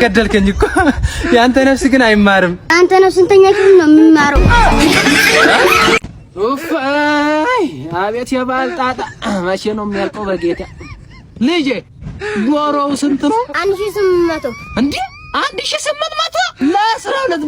ገደልከኝ እኮ ያንተ ነፍስ ግን አይማርም። አንተ ነው ስንተኛ ክፍል ነው የሚማረው? ኡፍ አቤት የባል ጣጣ መቼ ነው የሚያልቀው? በጌታ ልጄ ዶሮው ስንት ነው? 1800 እንዴ 1800 ለ12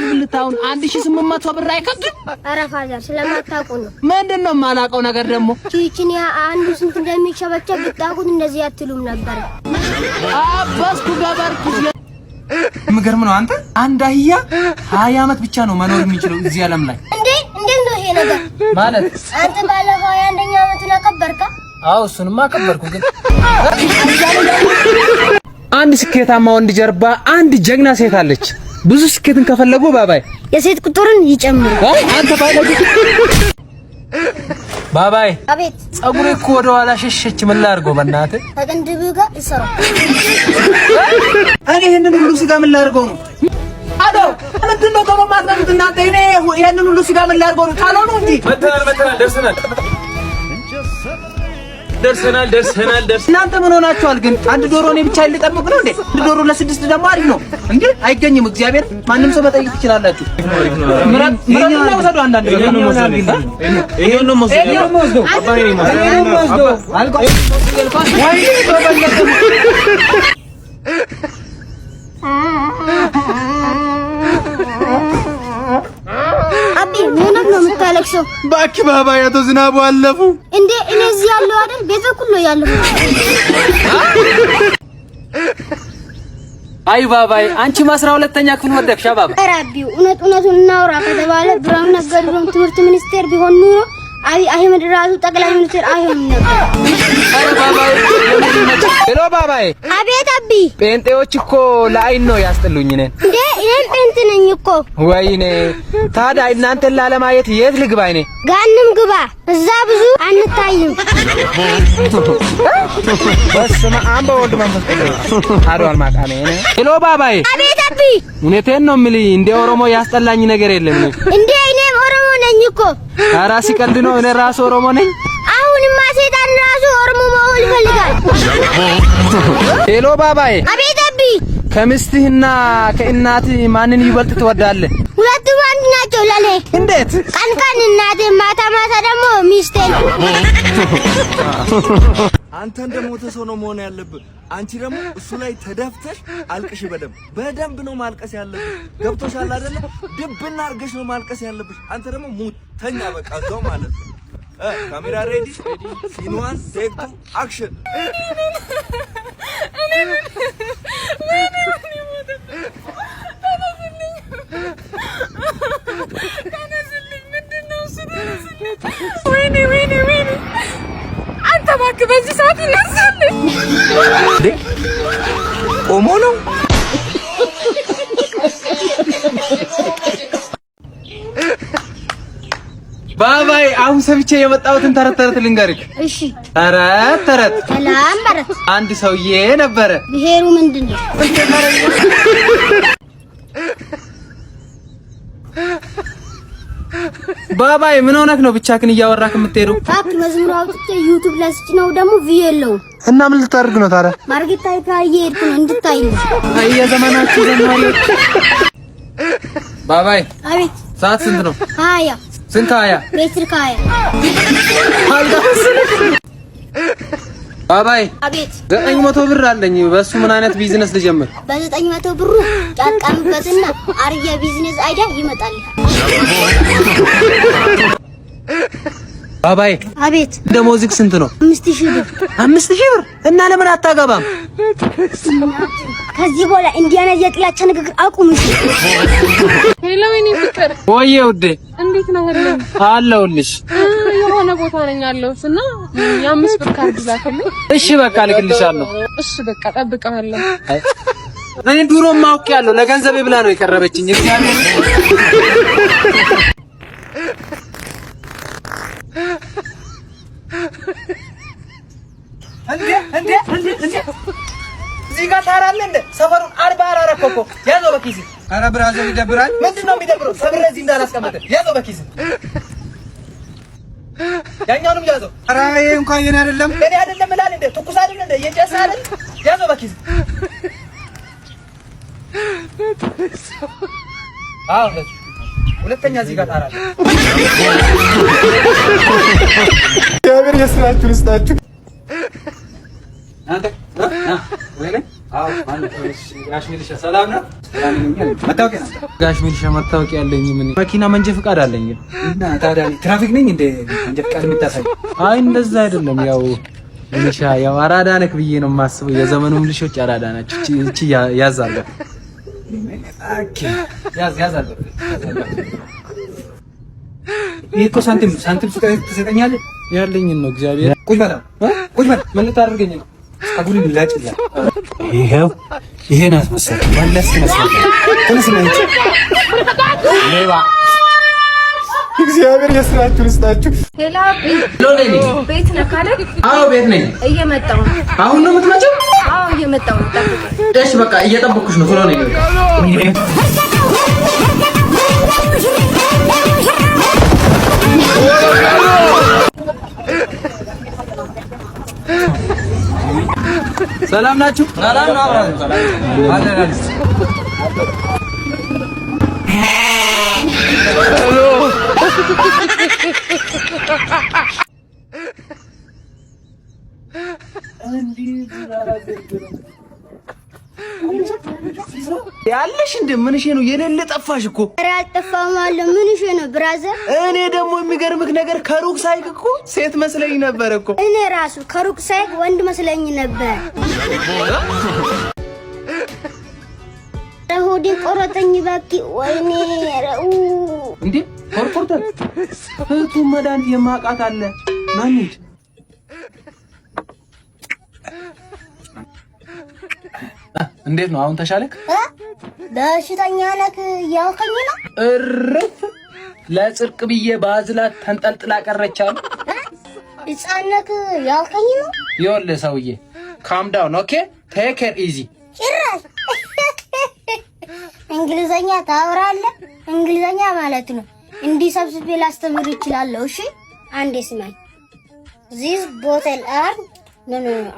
ብልት አሁን 1800 ብር አይከብድም? ኧረ ፋዘር ስለማታውቁ ነው። ምንድነው የማላውቀው ነገር ደግሞ? ቺቺን አንዱ ስንት እንደሚሸበቸብ ብታውቁት እንደዚህ አትሉም ነበር። አባስኩ ገበርኩ። ምገርም ነው አንተ። አንድ አህያ 20 አመት ብቻ ነው መኖር የሚችለው እዚህ ዓለም ላይ። እንዴት ነው ይሄ ነገር ማለት? አንተ ባለፈው 21ኛ አመቱን አከበርካ? አዎ እሱንማ አከበርኩ። ግን አንድ ስኬታማ ወንድ ጀርባ አንድ ጀግና ሴት አለች። ብዙ ስኬትን ከፈለጉ ባባይ የሴት ቁጥርን ይጨምሩ። አንተ ባለግ ባባይ አቤት። ጸጉሬ እኮ ወደ ኋላ ሸሸች። ምን ላድርገው በእናትህ? ከቅንድብ ጋር ይሰራ። እኔ ይሄንን ሁሉ ስጋ ምን ላድርገው ነው? አዶ ምንድነው ደግሞ ማጥናት እናንተ? እኔ ይሄንን ሁሉ ስጋ ምን ላድርገው ነው? ታለው ነው እንዴ? መተናል ደርሰናል። እናንተ ምን ሆናችኋል ግን? አንድ ዶሮ እኔ ብቻ ልጠብቅ ነው እንዴ? አንድ ዶሮ ለ6 ደግሞ አሪፍ ነው እንዴ? አይገኝም። እግዚአብሔር ማንም ሰው መጠየቅ ትችላላችሁ። ምራጥ ወሰዱ። አንዳንድ ይሄን ነው ወስደው አባዬ ነው ወስደው አልቆ ወይ ተበለጠ። አቢ ምን ነው የምታለቅሰው? ባኪ ባባ ያቶ ዝናቡ አለፉ እንዴ? እኔ እዚህ ያለው አይደል? ቤተ ኩሎ ያለው። አይ ባባይ አንቺ 12ኛ ክፍል ወደቅሽ ባባ። አራቢው እውነቱን እናውራ ከተባለ ብርሃኑ ነጋ ድሮም ትምህርት ሚኒስቴር ቢሆን ኑሮ አይ አህመድ ራሱ ጠቅላይ ሚኒስትር አይሆንም ነበር። አረ ባባይ ሄሎ ባባይ። አቤት አቢ። ጴንጤዎች እኮ ለአይን ነው ያስጥሉኝ ነን እንዴ? እኔም ጴንጤ ነኝ እኮ። ወይኔ ታዲያ እናንተን ላለማየት የት ልግባ? እኔ ጋንም ግባ፣ እዛ ብዙ አንታይም። በስመ አብ ወወልድ ወመንፈስ ቅዱስ አሐዱ አምላክ አሜን። ሄሎ ባባይ። አቤት አቢ። እውነቴን ነው የምልህ፣ እንደ ኦሮሞ ያስጠላኝ ነገር የለም። እንዴ እኔም ኦሮሞ ነኝ እኮ። ኧረ ሲቀልድ ነው። እኔ ራሱ ኦሮሞ ነኝ። አሁንማ ሴጣን ራሱ ኦሮሞ መሆን ይፈልጋል። ሄሎ ባባይ። አቤት አቢ። ከምስትህና ከእናትህ ማንን ይበልጥ ትወዳለህ? ሁለቱም አንድ ናቸው ለኔ። እንዴት? ቀን እናቴ፣ ማታ ደግሞ ሚስቴ። አንተ እንደሞተ ሰው ነው መሆን ያለብህ። አንቺ ደግሞ እሱ ላይ ተደፍተሽ አልቅሽ። በደንብ ነው ማልቀስ ያለብሽ። ገብቶሻል አይደለ? ድብና አርገሽ ነው ማልቀስ ያለብሽ። አንተ ደግሞ ሙት ተኛ፣ በቃ እዛው ማለት ነው። ካሜራ ሬዲ፣ ሲን 1 ቴክ 2 አክሽን። ወይኔ አንተ እባክህ በዚህ ሰዓት ይነሳል እንዴ? ቆሞ ነው። ባባይ አሁን ሰምቼ የመጣሁትን ተረት ልንገርህ። እሺ። ተረት ሰላም በረት። አንድ ሰውዬ ነበረ። ብሄሩ ምንድነው? ባባይ ምን ሆነክ ነው ብቻህን እያወራክ የምትሄደው? ታክ መዝሙር አውጥቼ ዩቲዩብ ላይ ስጭነው ደግሞ ቪው የለውም። እና ምን ልታደርግ ነው ታዲያ? ማርጌታ ይካዬ ሄድኩ እንድታይ ነው። አይ የዘመናችሁ ዘማሪዎች። ባባይ አቤት። ሰዓት ስንት ነው? 20 ስንት? 20 ሜትር ከ20 ባባይ። አቤት። 900 ብር አለኝ። በሱ ምን አይነት ቢዝነስ ልጀምር? በ900 ብሩ ጫቃምበትና አርያ ቢዝነስ አይዲያ ይመጣል። ባባይ። አቤት። ደሞዝክ ስንት ነው? 5000 ብር። 5000 ብር? እና ለምን አታገባም? ከዚህ በኋላ እንዲያና የጥላቻ ንግግር አቁም። እሺ። ሄሎ የኔ ፍቅር። ወዬ ውዴ እንዴት ነው? አለሁልሽ። የሆነ ቦታ ነኝ ያለሁት እና የ5 ብር ካርድ ላከልኝ። እሺ በቃ ልክልሻለሁ። እሺ በቃ ጠብቀሃለሁ። እኔ ድሮም አውቄያለሁ። ለገንዘቤ ብላ ነው የቀረበችኝ። እግዚአብሔር እንዴ እዚህ ጋር ታራለህ እንደ ሰፈሩን 40 አራረከው እኮ። ያዘው በኪስ። ኧረ ብራዘር ይደብራል። ምንድነው የሚደብረው? ሰብረ እዚህ እንዳላስቀመጠ ያዘው በኪስ። ያኛውንም ያዘው። ኧረ ይሄ እንኳን የኔ አይደለም። የኔ አይደለም እላለህ እንደ ትኩስ አይደለም እንደ የጨሰ አይደል? ያዘው በኪስ። አዎ ሁለተኛ እዚህ ጋር ታራለ እግዚአብሔር የስራችሁን ይስጣችሁ። አንተ ወይኔ አዎ ማለት ጋሽ ሚልሻ ሰላም ነው። መታወቂያ ጋሽ ሚልሻ መታወቂያ አለኝ። ምን መኪና መንጃ ፍቃድ አለኝ። እና ታዲያ ትራፊክ ነኝ እንደ መንጃ ፍቃድ የምታሳይ? አይ እንደዛ አይደለም። ያው ሚልሻ ያው አራዳ ነክ ብዬ ነው የማስበው። የዘመኑ ሚልሾች አራዳ ናቸው። እቺ ያዛለ ኦኬ ያዛለ ይሄ እኮ ሳንቲም ትሰጠኛለህ? ያለኝን ነው እግዚአብሔር። ቁጭ በል ምን ልታደርገኝ ነው? አጉሪ ላጭላ ይሄን አስመሰል ወለስ መስል ተነስነኝ ሌባ እግዚአብሔር የስራችሁን ይስጣችሁ። ሄላ ቤት ነህ ካለ? አዎ ቤት ነኝ። እየመጣሁ ነው። አሁን ነው የምትመጪው? አዎ እየመጣሁ ነው። ጠብቀኝ። እሺ በቃ እየጠበኩሽ ነው። ቶሎ ነኝ። ሰላም ናችሁ? ሰላም ነው። አብራችሁ ያለሽ እንደ ምንሽ ነው? የሌለ ጠፋሽ እኮ። ኧረ አልጠፋም አለ። ምንሽ ነው ብራዘር? እኔ ደግሞ የሚገርምክ ነገር ከሩቅ ሳይክ እኮ ሴት መስለኝ ነበር እኮ። እኔ ራሱ ከሩቅ ሳይክ ወንድ መስለኝ ነበር። ሆዴ ቆረጠኝ ባኪ። ወይኔ ረኡ እንዴ ኮርኮርተን እቱ መድኃኒት የማውቃት አለ ማንት እንዴት ነው አሁን ተሻለክ? በሽተኛ ነክ ያውከኝ ነው። እርፍ ለጽድቅ ብዬ ባዝላት ተንጠልጥላ ቀረቻል። ህፃንነክ ያውከኝ ነው። ይኸውልህ ሰውዬ ካም ዳውን ኦኬ ቴክ ኬር ኢዚ። ጭራሽ እንግሊዘኛ ታወራለህ? እንግሊዘኛ ማለት ነው እንዲህ ሰብስቤ ላስተምር ይችላለሁ። እሺ አንዴ ስማኝ። ዚስ ቦተል አር ኖ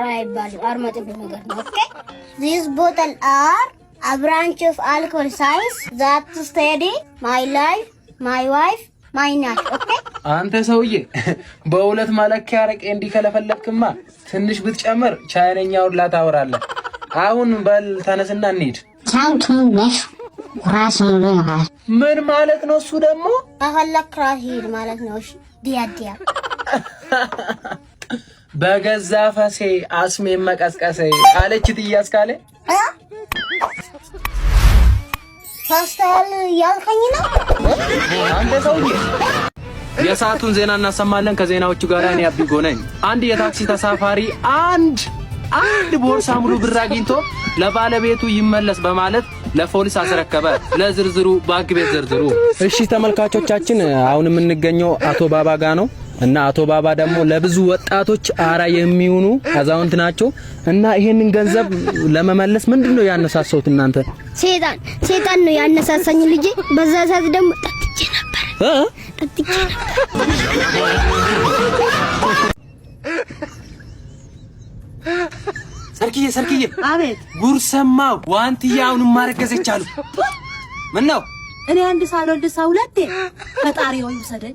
አይባልም። አር መጥፎ ነገር ነው። ኦኬ ዚስ ቦተል አር a branch of alcohol science that study my life, my wife, my nut. ኦኬ አንተ ሰውዬ በሁለት ማለኪያ አረቄ እንዲከለፈለክማ ትንሽ ብትጨምር ቻይነኛውን ላታወራለህ። አሁን በል ተነስና እንሂድ። ታውቱነሽ ራስ ምን ማለት ነው? እሱ ደግሞ አኸለክ ራስ ሂድ ማለት ነው። እሺ ዲያዲያ በገዛ ፈሴ አስሜ መቀስቀሴ አለች ትያዝ ካለ ፓስታል ያልከኝ ነው። አንተ ሰውዬ የሰዓቱን ዜና እናሰማለን። ከዜናዎቹ ጋር እኔ አቢጎ ነኝ። አንድ የታክሲ ተሳፋሪ አንድ ቦርሳ ሙሉ ብር አግኝቶ ለባለቤቱ ይመለስ በማለት ለፖሊስ አስረከበ። ለዝርዝሩ ባንክ ቤት ዝርዝሩ። እሺ ተመልካቾቻችን አሁን የምንገኘው አቶ ባባ ጋር ነው እና አቶ ባባ ደግሞ ለብዙ ወጣቶች አራ የሚሆኑ አዛውንት ናቸው እና ይሄንን ገንዘብ ለመመለስ ምንድነው ያነሳሳውት እናንተ? ሴጣን ነው ያነሳሳኝ ልጄ። በዛ ሰዓት ደግሞ ጠጥቼ ነበር። ሰርክዬ አቤት ጉርሰማው ዋንትያውን ማረገዘች አሉ። ምን ነው እኔ አንድ ሳልወልድ ሰው ሁለቴ ፈጣሪ ሆይ ውሰደኝ።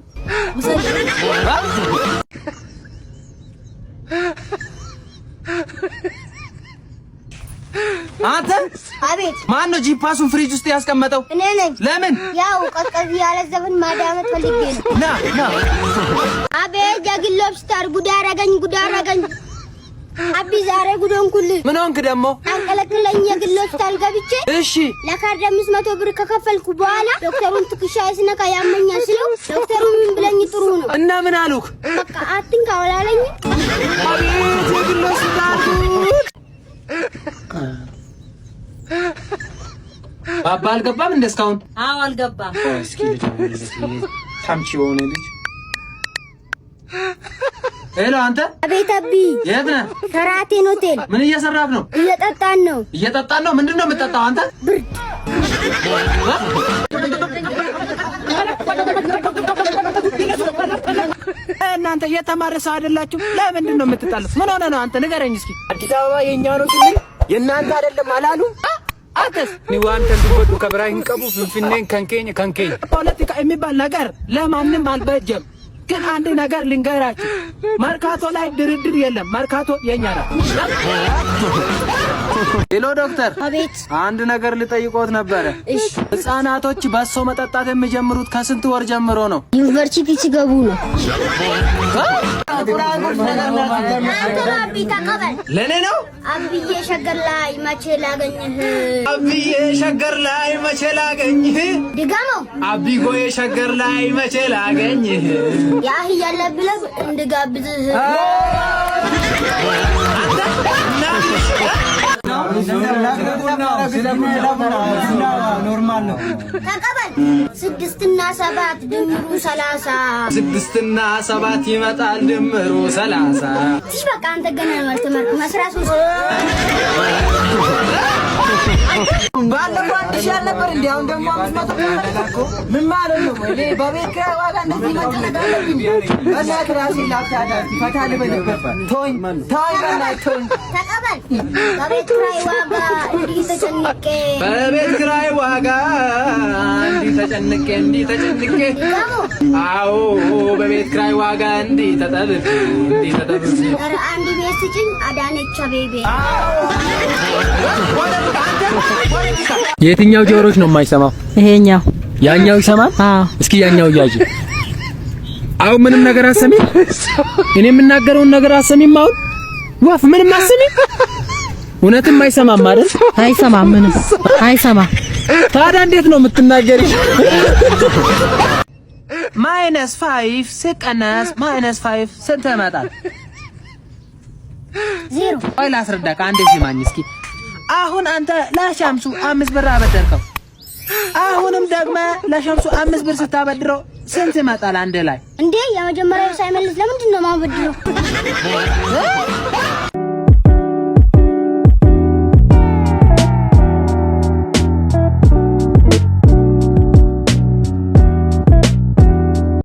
አንተ አቤት ማን ነው ጂፓሱን ፍሪጅ ውስጥ ያስቀመጠው? እኔ ነኝ። ለምን? ያው ቀዝቀዝ ያለ ዘመን ማዳመጥ ፈልጌ ነው። ና አቤት ጃግል ሎብስተር ጉድ አደረገኝ። አቢ ዛሬ ጉዶን ኩል ምን ሆንክ ደግሞ? አንቀለቅለኝ የግል ሆስፒታል ገብቼ እሺ ለካርድ 500 ብር ከከፈልኩ በኋላ ዶክተሩን ትክሻ ይስነካ ያመኛል ሲለው ዶክተሩ ምን ብለኝ ጥሩ ነው እና ምን አሉክ? በቃ አትንካ ወላለኝ። አቤት የግል ሆስፒታል ባባ አልገባም እንደስካውን? አዎ አልገባም። እስኪ ልጅ ታምጪ የሆነ ልጅ ሄሎ አንተ። አቤት አቢ። የት ነህ? ሸራተን ሆቴል። ምን እየሰራህ ነው? እየጠጣን ነው። ምንድነው የምትጠጣው አንተ? ብርድ። እናንተ የተማረ ሰው አይደላችሁ? ለምንድን ነው የምትጣሉት? ምን ሆነ ነው አንተ? ንገረኝ እስኪ። አዲስ አበባ የኛ ነው ሲል የእናንተ አይደለም አላሉ? አተስ ni waan tan dubbadhu kabraa hin qabu finfinneen kan keenya ፖለቲካ የሚባል ነገር ለማንም አልበጀም። ግን አንድ ነገር ልንገራችሁ፣ መርካቶ ላይ ድርድር የለም። መርካቶ የኛ ነው። ሄሎ ዶክተር። አቤት። አንድ ነገር ልጠይቆት ነበረ። እሺ። ህፃናቶች በሶ መጠጣት የሚጀምሩት ከስንት ወር ጀምሮ ነው? ዩኒቨርሲቲ ሲገቡ ነው። ለኔ ነው። አብዬ ሸገር ላይ መቼ ላገኝህ? አብዬ ሸገር ላይ መቼ ላገኝህ? ድጋመው። አቢጎዬ ሸገር ላይ መቼ ላገኝህ? ያህያ ለብለብ እንድጋብዝህ። ኖርማል ነው። ተቀበል። 6 እና 7 ድምሩ 30። 6 እና 7 ይመጣል ድምሩ 30። እሺ በቃ አንተ ገና አልተማርክም። 13 ባለፈው 1000 አልነበር እንዴ? አሁን ደግሞ 500 ምን ማለት ነው? እኔ በቤት ኪራይ ዋጋ እንደዚህ መጨነቅ አለብኝ? በእናትህ ራሴን ላፍታዳት ፈታ ልበልበት። ተወኝ በእናትህ ተወኝ። ተቀበል። በቤት ኪራይ ዋጋ እንዲህ ተጨንቄ አዎ በቤት ኪራይ ዋጋ እንዲህ ተጠብቤ ኧረ አንድ ቤት ስጭኝ አዳነች አቤቤ። የትኛው ጆሮች ነው የማይሰማው? ይሄኛው። ያኛው ይሰማል? እስኪ ያኛው እያዥ። አሁን ምንም ነገር አሰሚም? እኔ የምናገረውን ነገር አሰሚም? አሁን ወፍ ምንም አሰሚም? እውነትም አይሰማም አይደል? አይሰማም፣ ምንም አይሰማም። ታዲያ እንዴት ነው የምትናገሪ? -5 ሲቀነስ -5 ስንት ይመጣል? 0። ቆይ ላስረዳህ፣ አንዴ ሲማኝ እስኪ። አሁን አንተ ለሸምሱ 5 ብር አበደርከው። አሁንም ደግሞ ለሸምሱ 5 ብር ስታበድረው ስንት ይመጣል አንድ ላይ? እንዴ የመጀመሪያው ሳይመልስ ለምንድን ነው ማበድረው?